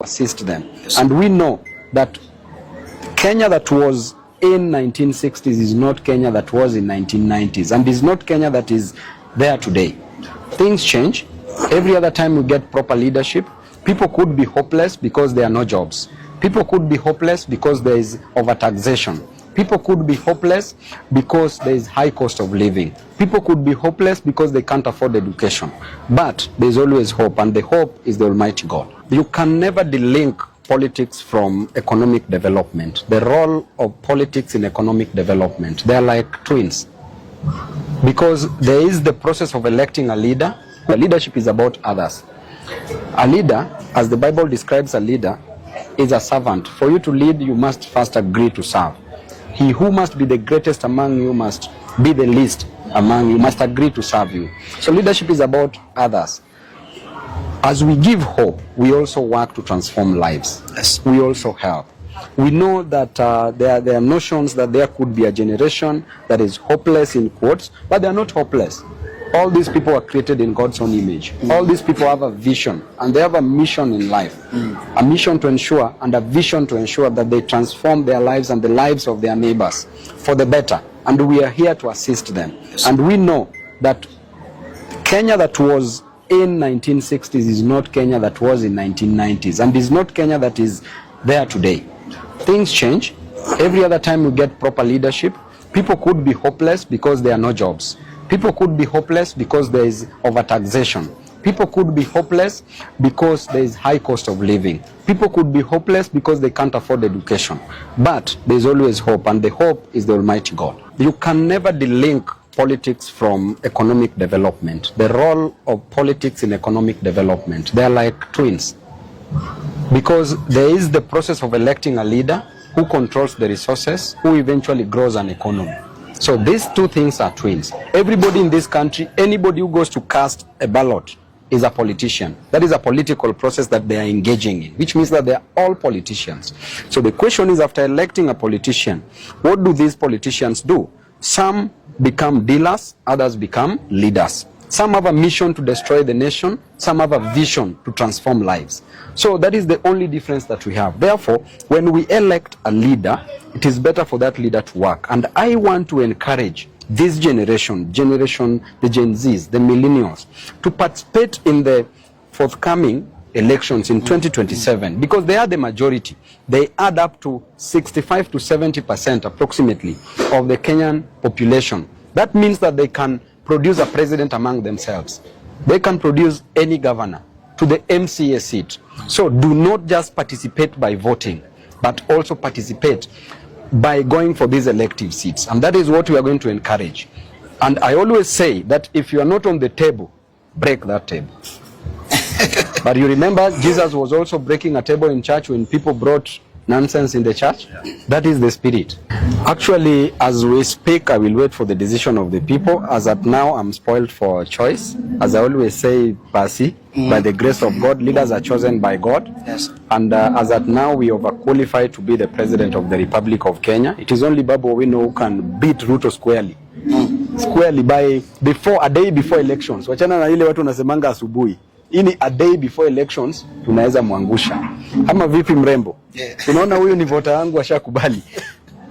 assist them. And we know that Kenya that was in 1960s is not Kenya that was in 1990s, and is not Kenya that is there today. Things change. Every other time we get proper leadership, people could be hopeless because there are no jobs. People could be hopeless because there is overtaxation. People could be hopeless because there is high cost of living. People could be hopeless because they can't afford education. But there is always hope, and the hope is the Almighty God. You can never delink politics from economic development. The role of politics in economic development, they are like twins. Because there is the process of electing a leader. The leadership is about others. A leader, as the Bible describes a leader, is a servant. For you to lead, you must first agree to serve. He who must be the greatest among you must be the least among you, must agree to serve you. So leadership is about others. As we give hope, we also work to transform lives. Yes. We also help. We know that there are notions that there could be a generation that is hopeless in quotes, but they are not hopeless. All these people are created in God's own image. All these people have a vision, and they have a mission in life. A mission to ensure, and a vision to ensure that they transform their lives and the lives of their neighbors for the better. And we are here to assist them. Yes. And we know that Kenya that was in 1960s is not Kenya that was in 1990s, and is not Kenya that is there today. Things change. Every other time we get proper leadership, people could be hopeless because there are no jobs. People could be hopeless because there is overtaxation. People could be hopeless because there is high cost of living. People could be hopeless because they can't afford education. But there is always hope, and the hope is the Almighty God. You can never delink politics from economic development. The role of politics in economic development, they are like twins. Because there is the process of electing a leader who controls the resources, who eventually grows an economy. So these two things are twins. Everybody in this country, anybody who goes to cast a ballot is a politician. That is a political process that they are engaging in, which means that they are all politicians. So the question is, after electing a politician, what do these politicians do? Some become dealers, others become leaders. Some have a mission to destroy the nation, some have a vision to transform lives. So that is the only difference that we have. Therefore, when we elect a leader, it is better for that leader to work. And I want to encourage this generation, the Gen Zs, the millennials, to participate in the forthcoming elections in 2027, because they are the majority. They add up to 65 to 70% approximately of the Kenyan population. That means that they can produce a president among themselves. They can produce any governor to the MCA seat. So do not just participate by voting, but also participate by going for these elective seats. And that is what we are going to encourage. And I always say that if you are not on the table, break that table. But you remember, Jesus was also breaking a table in church when people brought nonsense in the church. That is the spirit. Actually, as we speak, I will wait for the decision of the people. As at now, I'm spoiled for choice. As I always say, Pasi, by the grace of God, leaders are chosen by God. Yes. And as at now, we overqualified to be the president of the Republic of Kenya. It is only Babu Owino who can beat Ruto squarely. Squarely by a day before elections. Wachana na ile watu nasemanga asubuhi. Ini a day before elections tunaweza mwangusha. Ama vipi mrembo? Unaona huyu ni voter yangu ashakubali.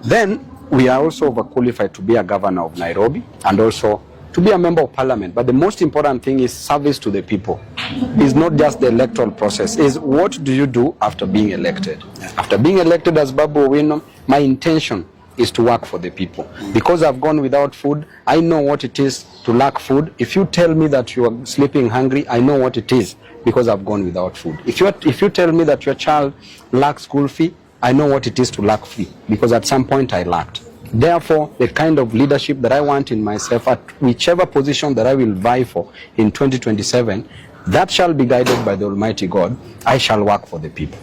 Then we are also overqualified to be a governor of Nairobi and also to be a member of parliament. But the most important thing is service to the people. It's not just the electoral process. It's what do you do after being elected? After being elected as Babu Owino, my intention is to work for the people. Because I've gone without food, I know what it is to lack food. If you tell me that you are sleeping hungry, I know what it is because I've gone without food. If you tell me that your child lacks school fee, I know what it is to lack fee because at some point I lacked. Therefore, the kind of leadership that I want in myself at whichever position that I will vie for in 2027, that shall be guided by the Almighty God. I shall work for the people.